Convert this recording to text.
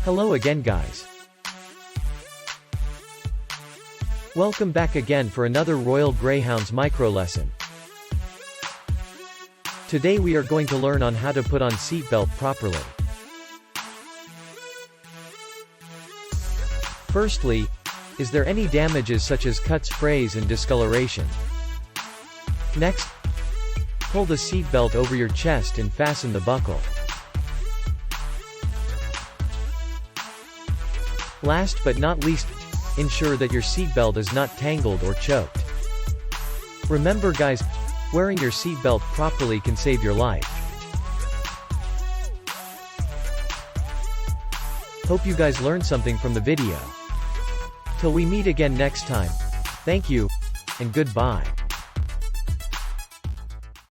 Hello again, guys. Welcome back again for another Royal Greyhounds micro lesson. Today we are going to learn on how to put on seatbelt properly. Firstly, is there any damages such as cuts, frays and discoloration? Next, pull the seatbelt over your chest and fasten the buckle. Last but not least, ensure that your seatbelt is not tangled or choked. Remember guys, wearing your seatbelt properly can save your life. Hope you guys learned something from the video. Till we meet again next time, thank you, and goodbye.